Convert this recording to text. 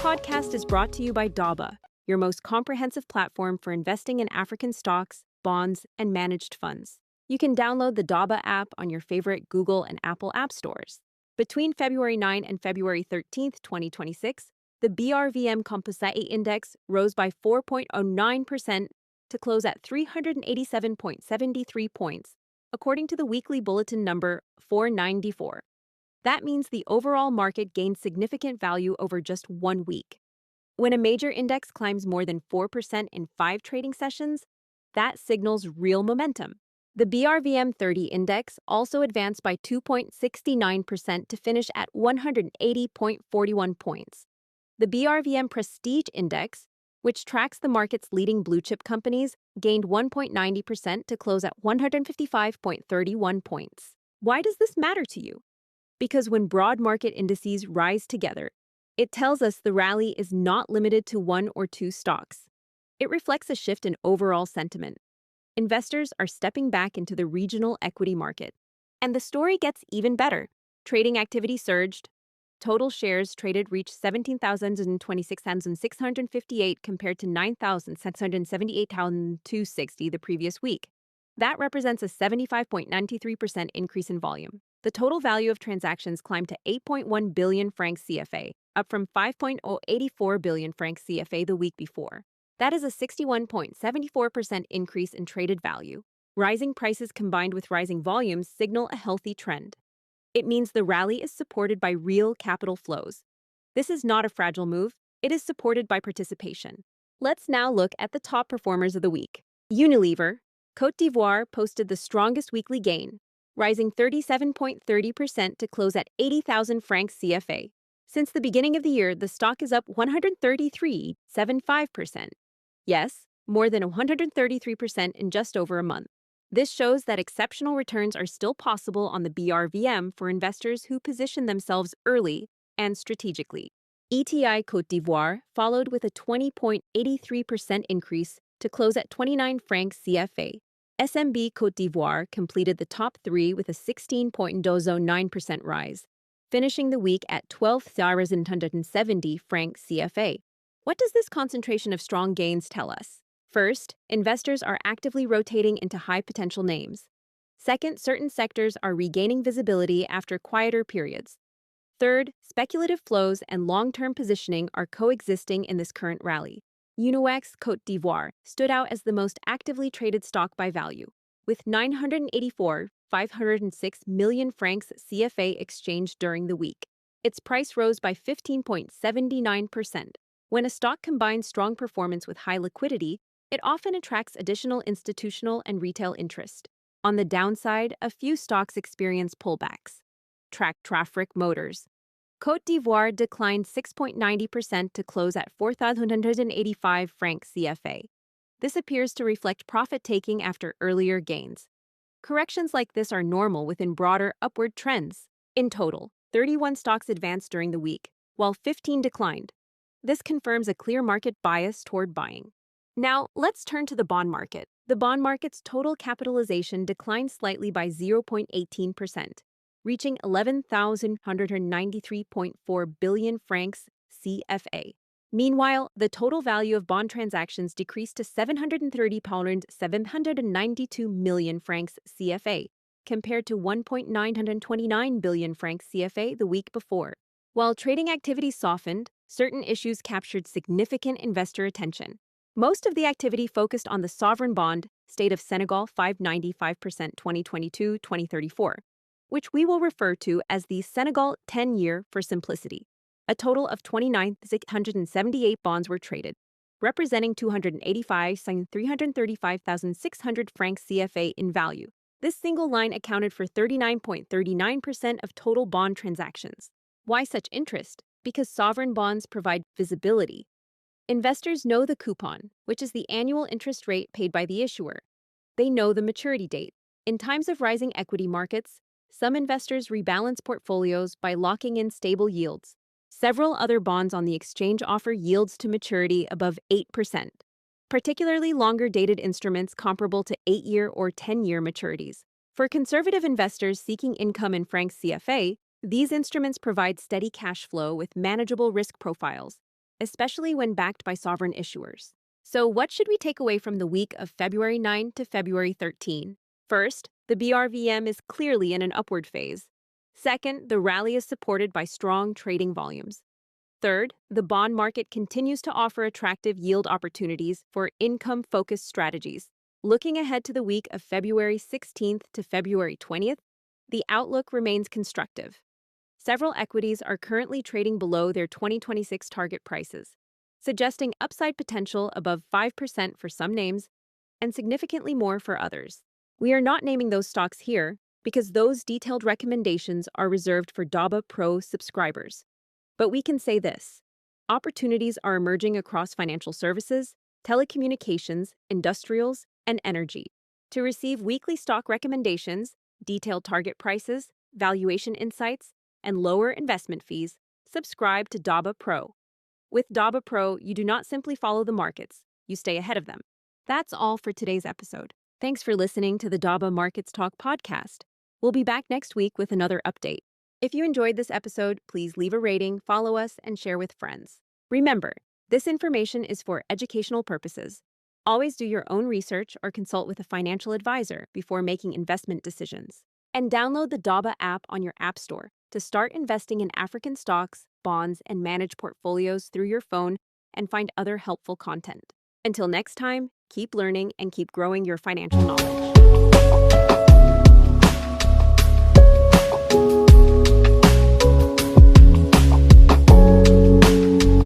podcast is brought to you by Daba, your most comprehensive platform for investing in African stocks, bonds, and managed funds. You can download the Daba app on your favorite Google and Apple app stores. Between February 9 and February 13, 2026, the BRVM Composite Index rose by 4.09% to close at 387.73 points, according to the weekly bulletin number 494. That means the overall market gained significant value over just 1 week. When a major index climbs more than 4% in 5 trading sessions, that signals real momentum. The BRVM 30 index also advanced by 2.69% to finish at 180.41 points. The BRVM Prestige Index, which tracks the market's leading blue-chip companies, gained 1.90% to close at 155.31 points. Why does this matter to you? Because when broad market indices rise together, it tells us the rally is not limited to one or two stocks. It reflects a shift in overall sentiment. Investors are stepping back into the regional equity market. And the story gets even better. Trading activity surged. Total shares traded reached 17,026,658 compared to 9,678,260 the previous week. That represents a 75.93% increase in volume. The total value of transactions climbed to 8.1 billion francs CFA, up from 5.084 billion francs CFA the week before. That is a 61.74% increase in traded value. Rising prices combined with rising volumes signal a healthy trend. It means the rally is supported by real capital flows. This is not a fragile move, it is supported by participation. Let's now look at the top performers of the week. Unilever, Côte d'Ivoire posted the strongest weekly gain, rising 37.30% to close at 80,000 francs CFA. Since the beginning of the year, the stock is up 133.75%. Yes, more than 133% in just over a month. This shows that exceptional returns are still possible on the BRVM for investors who position themselves early and strategically. ETI Côte d'Ivoire followed with a 20.83% increase to close at 29 francs CFA. SMB Côte d'Ivoire completed the top 3 with a 16.09% rise, finishing the week at 12,170 francs CFA. What does this concentration of strong gains tell us? First, investors are actively rotating into high-potential names. Second, certain sectors are regaining visibility after quieter periods. Third, speculative flows and long-term positioning are coexisting in this current rally. Uniwex Côte d'Ivoire stood out as the most actively traded stock by value, with 984.506 million francs CFA exchanged during the week. Its price rose by 15.79%. When a stock combines strong performance with high liquidity, it often attracts additional institutional and retail interest. On the downside, a few stocks experience pullbacks. Traffic Motors. Côte d'Ivoire declined 6.90% to close at 4,185 francs CFA. This appears to reflect profit-taking after earlier gains. Corrections like this are normal within broader upward trends. In total, 31 stocks advanced during the week, while 15 declined. This confirms a clear market bias toward buying. Now, let's turn to the bond market. The bond market's total capitalization declined slightly by 0.18%. Reaching 11,193.4 billion francs CFA. Meanwhile, the total value of bond transactions decreased to 730.792 million francs CFA, compared to 1.929 billion francs CFA the week before. While trading activity softened, certain issues captured significant investor attention. Most of the activity focused on the sovereign bond, State of Senegal 5.95% 2022-2034. Which we will refer to as the Senegal 10-year for simplicity. A total of 29,678 bonds were traded, representing 335,600 francs CFA in value. This single line accounted for 39.39% of total bond transactions. Why such interest? Because sovereign bonds provide visibility. Investors know the coupon, which is the annual interest rate paid by the issuer. They know the maturity date. In times of rising equity markets, some investors rebalance portfolios by locking in stable yields. Several other bonds on the exchange offer yields to maturity above 8%, particularly longer-dated instruments comparable to 8-year or 10-year maturities. For conservative investors seeking income in francs CFA, these instruments provide steady cash flow with manageable risk profiles. especially when backed by sovereign issuers. So, what should we take away from the week of February 9 to February 13? First, the BRVM is clearly in an upward phase. Second, the rally is supported by strong trading volumes. Third, the bond market continues to offer attractive yield opportunities for income-focused strategies. Looking ahead to the week of February 16th to February 20th, the outlook remains constructive. Several equities are currently trading below their 2026 target prices, suggesting upside potential above 5% for some names and significantly more for others. We are not naming those stocks here because those detailed recommendations are reserved for Daba Pro subscribers. But we can say this: opportunities are emerging across financial services, telecommunications, industrials, and energy. To receive weekly stock recommendations, detailed target prices, valuation insights, and lower investment fees, subscribe to Daba Pro. With Daba Pro, you do not simply follow the markets, you stay ahead of them. That's all for today's episode. Thanks for listening to the Daba Markets Talk podcast. We'll be back next week with another update. If you enjoyed this episode, please leave a rating, follow us, and share with friends. Remember, this information is for educational purposes. Always do your own research or consult with a financial advisor before making investment decisions. And download the Daba app on your App Store to start investing in African stocks, bonds, and manage portfolios through your phone and find other helpful content. Until next time, keep learning and keep growing your financial knowledge.